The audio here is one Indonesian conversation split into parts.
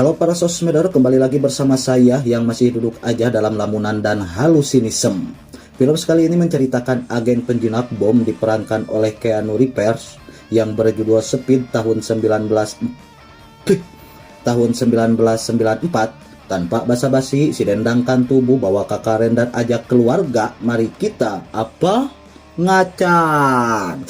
Halo para sosmedar, kembali lagi bersama saya yang masih duduk aja dalam lamunan dan halusinism. Film sekali ini menceritakan agen penjinak bom diperankan oleh Keanu Reeves yang berjudul Speed tahun 1994. Tanpa basa-basi, si dendangkan tubuh bawa kakaren dan ajak keluarga, mari kita ngacan.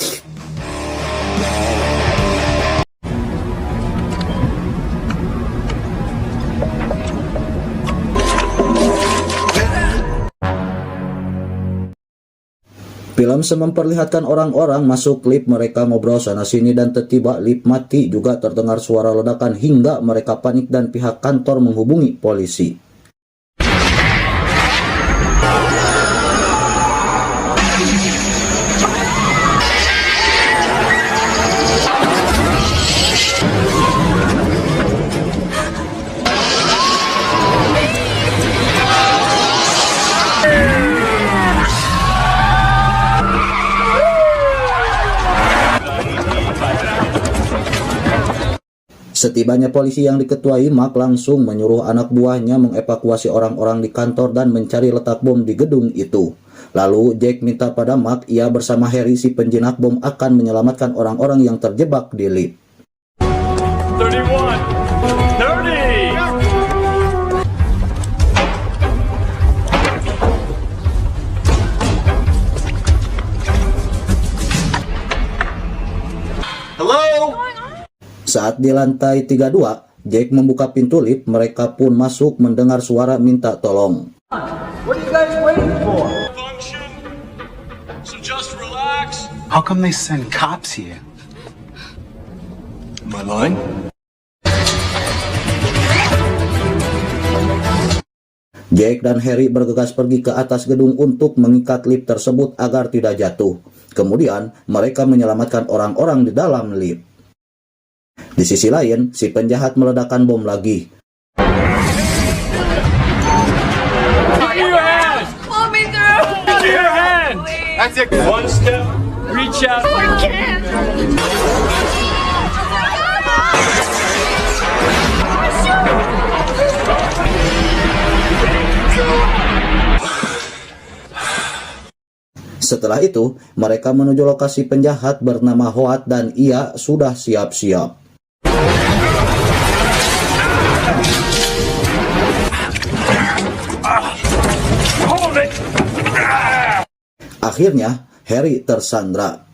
Film memperlihatkan orang-orang masuk lift, mereka ngobrol sana sini dan tiba-tiba lift mati, juga terdengar suara ledakan hingga mereka panik dan pihak kantor menghubungi polisi. Setibanya polisi yang diketuai Mark langsung menyuruh anak buahnya mengevakuasi orang-orang di kantor dan mencari letak bom di gedung itu. Lalu Jack minta pada Mark, ia bersama Harry si penjinak bom akan menyelamatkan orang-orang yang terjebak di lift. 31, 30. Hello? Saat di lantai 32, Jack membuka pintu lift, mereka pun masuk mendengar suara minta tolong. What are you guys waiting for? Function. So just relax. How come they send cops here? Am I lying? Jack dan Harry bergegas pergi ke atas gedung untuk mengikat lift tersebut agar tidak jatuh. Kemudian, mereka menyelamatkan orang-orang di dalam lift. Di sisi lain, si penjahat meledakkan bom lagi. Put your hands. Pull me through. Put your hands. That's it. One step. Reach out. Setelah itu, mereka menuju lokasi penjahat bernama Hoat dan ia sudah siap-siap. Akhirnya, Harry tersandra.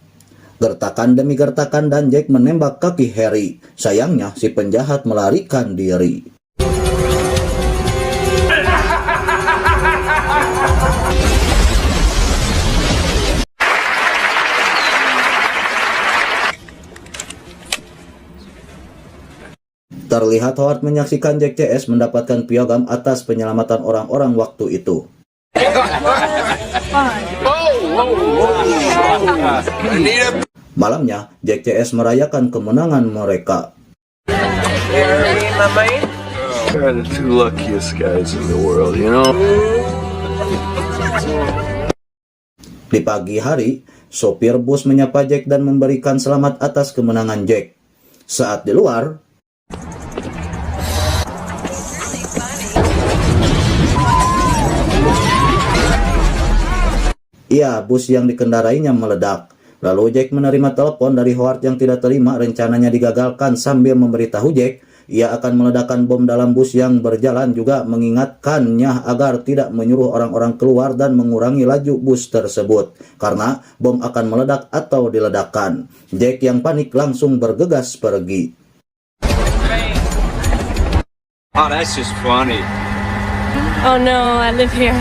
Gertakan demi gertakan dan Jack menembak kaki Harry. Sayangnya, si penjahat melarikan diri. Terlihat Howard menyaksikan Jack CS mendapatkan piagam atas penyelamatan orang-orang waktu itu. Malamnya, Jack CS merayakan kemenangan mereka. They're the two luckiest guys in the world, you know? Di pagi hari, sopir bus menyapa Jack dan memberikan selamat atas kemenangan Jack. Saat di luar, bus yang dikendarainya meledak. Lalu Jack menerima telepon dari Howard yang tidak terima, rencananya digagalkan sambil memberitahu Jack ia akan meledakkan bom dalam bus yang berjalan, juga mengingatkannya agar tidak menyuruh orang-orang keluar dan mengurangi laju bus tersebut karena bom akan meledak atau diledakkan. Jack yang panik langsung bergegas pergi. Oh, that's just funny. Oh no, I live here.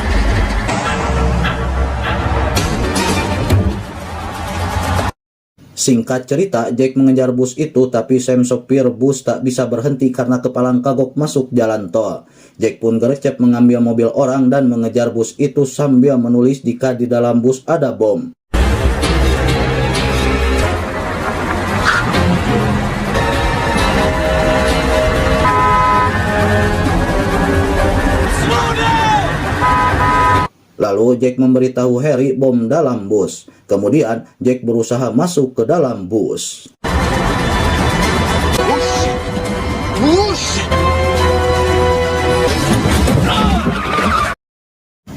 Singkat cerita, Jack mengejar bus itu, tapi Sam sopir bus tak bisa berhenti karena kepalang kagok masuk jalan tol. Jack pun gercep mengambil mobil orang dan mengejar bus itu sambil menulis jika di dalam bus ada bom. Lalu Jack memberitahu Harry bom dalam bus. Kemudian Jack berusaha masuk ke dalam bus.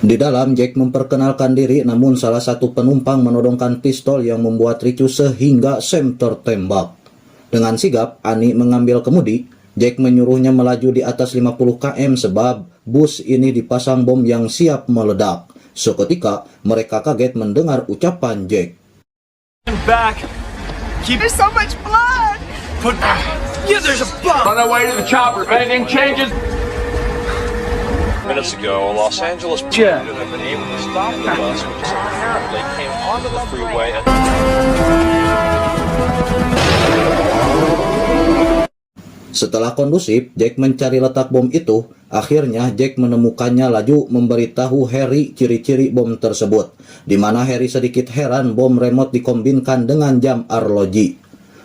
Di dalam, Jack memperkenalkan diri, namun salah satu penumpang menodongkan pistol yang membuat ricuh sehingga Sam tertembak. Dengan sigap, Annie mengambil kemudi. Jack menyuruhnya melaju di atas 50 km sebab bus ini dipasang bom yang siap meledak. Seketika, mereka kaget mendengar ucapan Jack. Back. There's so much blood. Yeah, there's a bomb. On our way to the chopper. If anything changes. Minutes ago, a Los Angeles Yeah. pilot had been able to stop the bus, which apparently came onto the freeway. Setelah kondusif, Jack mencari letak bom itu. Akhirnya, Jack menemukannya laju memberitahu Harry ciri-ciri bom tersebut. Di mana Harry sedikit heran bom remote dikombinkan dengan jam arloji.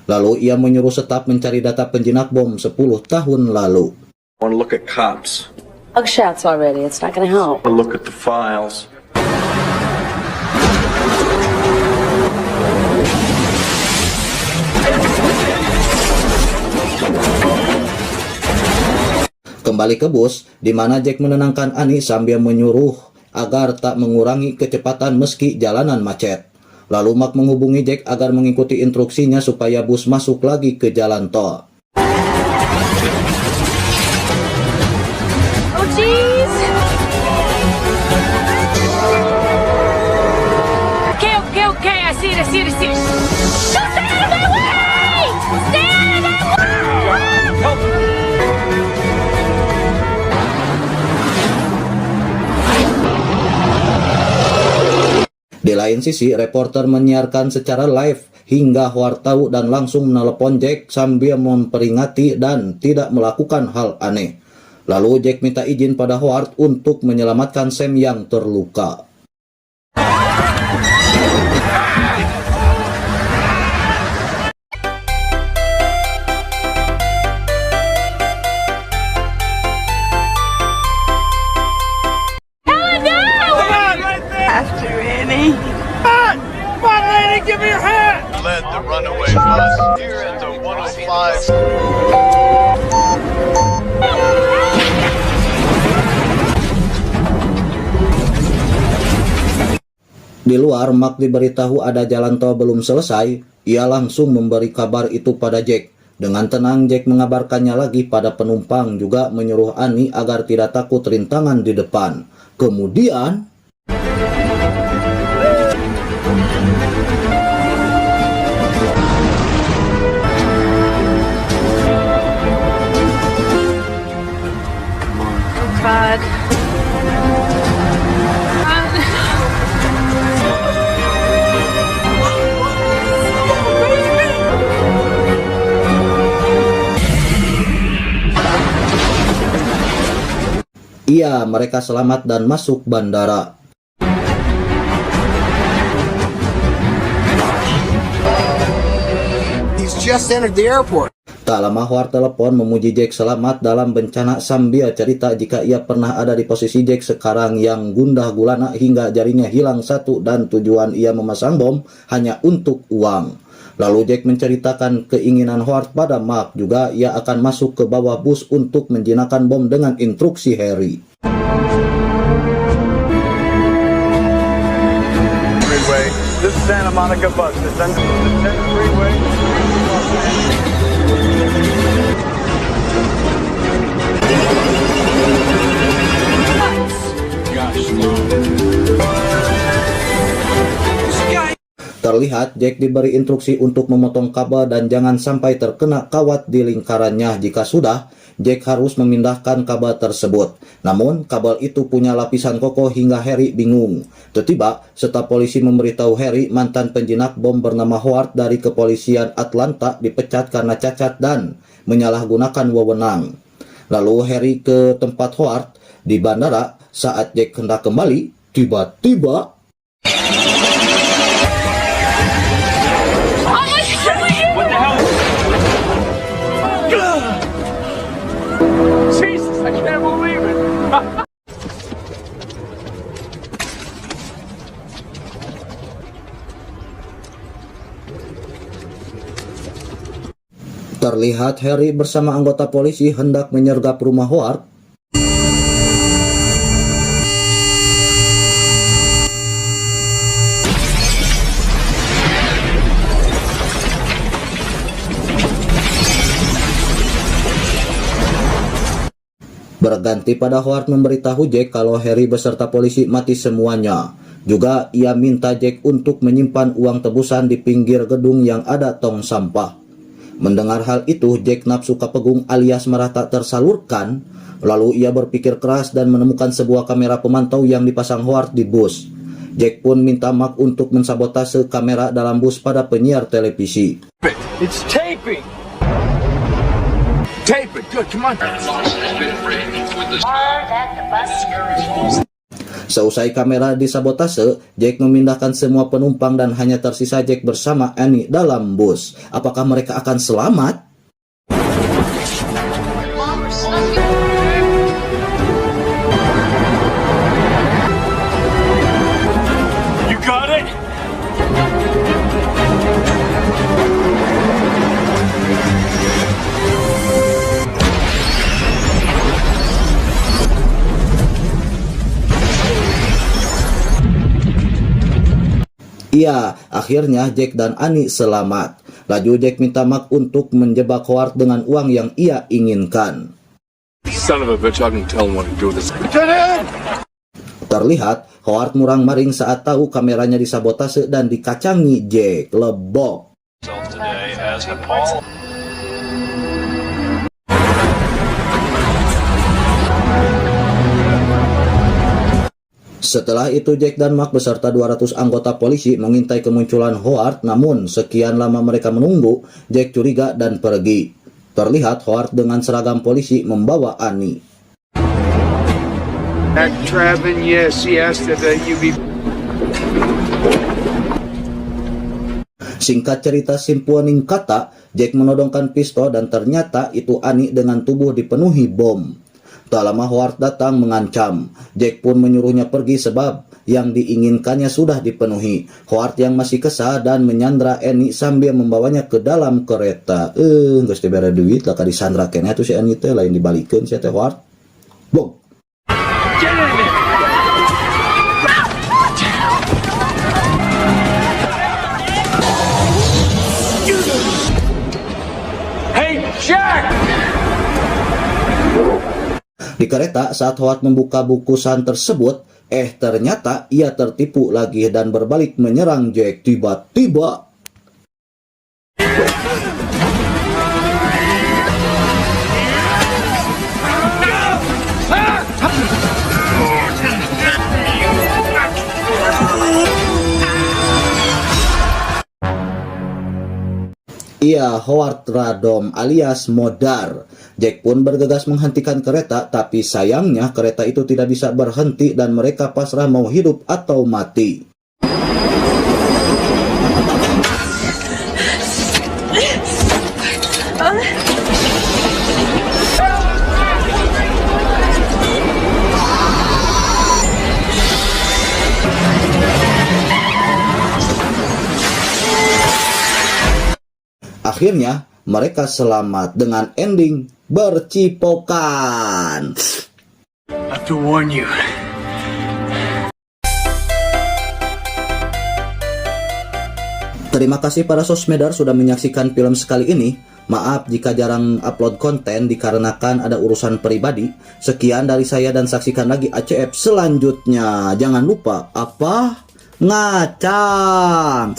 Lalu ia menyuruh staf mencari data penjinak bom 10 tahun lalu. I want to look at cops. Mugshots already. It's not going to help. I want to look at the files. Kembali ke bus, di mana Jack menenangkan Annie sambil menyuruh agar tak mengurangi kecepatan meski jalanan macet. Lalu Mark menghubungi Jack agar mengikuti instruksinya supaya bus masuk lagi ke jalan tol. Oh, jeez. Okay. I see it. Don't stand in my way! Stand in my way! Di lain sisi, reporter menyiarkan secara live hingga Howard tahu dan langsung menelepon Jack sambil memperingati dan tidak melakukan hal aneh. Lalu Jack minta izin pada Howard untuk menyelamatkan Sam yang terluka. After Annie. Come on, lady, give me your hand. Led the runaway bus here at the 105. Di luar, Mark diberitahu ada jalan tol belum selesai. Ia langsung memberi kabar itu pada Jack. Dengan tenang, Jack mengabarkannya lagi pada penumpang, juga menyuruh Annie agar tidak takut rintangan di depan. Kemudian, God. iya, mereka selamat dan masuk bandara. He's just entered the airport. Tak lama Howard telepon memuji Jack selamat dalam bencana sambil cerita jika ia pernah ada di posisi Jack sekarang yang gundah gulana hingga jarinya hilang satu dan tujuan ia memasang bom hanya untuk uang. Lalu Jack menceritakan keinginan Howard pada Mark, juga ia akan masuk ke bawah bus untuk menjinakkan bom dengan instruksi Harry. Freeway. This is Santa Monica bus. Descend the freeway. Terlihat Jack diberi instruksi untuk memotong kabel dan jangan sampai terkena kawat di lingkarannya. Jika sudah, Jack harus memindahkan kabel tersebut. Namun, kabel itu punya lapisan kokoh hingga Harry bingung. Tiba-tiba, staf polisi memberitahu Harry mantan penjinak bom bernama Howard dari kepolisian Atlanta dipecat karena cacat dan menyalahgunakan wewenang. Lalu Harry ke tempat Howard di bandara. Saat Jack hendak kembali, tiba-tiba What the hell? Jesus, I can't believe it. terlihat Harry bersama anggota polisi hendak menyergap rumah Howard. Berganti pada Howard memberitahu Jack kalau Harry beserta polisi mati semuanya. Juga ia minta Jack untuk menyimpan uang tebusan di pinggir gedung yang ada tong sampah. Mendengar hal itu, Jack nafsu kapegung alias marah tak tersalurkan. Lalu ia berpikir keras dan menemukan sebuah kamera pemantau yang dipasang Howard di bus. Jack pun minta Mark untuk mensabotase kamera dalam bus pada penyiar televisi. It's taping! Tape it, good, come on. Seusai kamera disabotase, Jack memindahkan semua penumpang dan hanya tersisa Jack bersama Annie dalam bus. Apakah mereka akan selamat? You got it? Iya, akhirnya Jack dan Annie selamat. Laju Jack minta Mark untuk menjebak Howard dengan uang yang ia inginkan. Son of a bitch, I can tell him what to do with this. Terlihat, Howard murang-maring saat tahu kameranya disabotase dan dikacangi Jack. Lebok. Today as Nepal. Setelah itu Jack dan Mark beserta 200 anggota polisi mengintai kemunculan Howard, namun sekian lama mereka menunggu, Jack curiga dan pergi. Terlihat Howard dengan seragam polisi membawa Annie. Traven, yes, yesterday you be... Singkat cerita simpuaning kata, Jack menodongkan pistol dan ternyata itu Annie dengan tubuh dipenuhi bom. Tak lama Howard datang mengancam. Jack pun menyuruhnya pergi sebab yang diinginkannya sudah dipenuhi. Howard yang masih kesal dan menyandra Annie sambil membawanya ke dalam kereta. Geus teh bere duit lah ka disandra keneh atuh si Annie teh lain dibalikeun sia teh Howard. Bom. Get in there! Hey, Jack! Di kereta saat Howard membuka bukusan tersebut, ternyata ia tertipu lagi dan berbalik menyerang Jack. Tiba-tiba ia Howard Radom alias Modar. Jack pun bergegas menghentikan kereta, tapi sayangnya kereta itu tidak bisa berhenti dan mereka pasrah mau hidup atau mati. Akhirnya, mereka selamat dengan ending bercipokan. I have to warn you. Terima kasih para sosmedar sudah menyaksikan film sekali ini. Maaf jika jarang upload konten dikarenakan ada urusan pribadi. Sekian dari saya dan saksikan lagi ACF selanjutnya. Jangan lupa apa? Ngacang.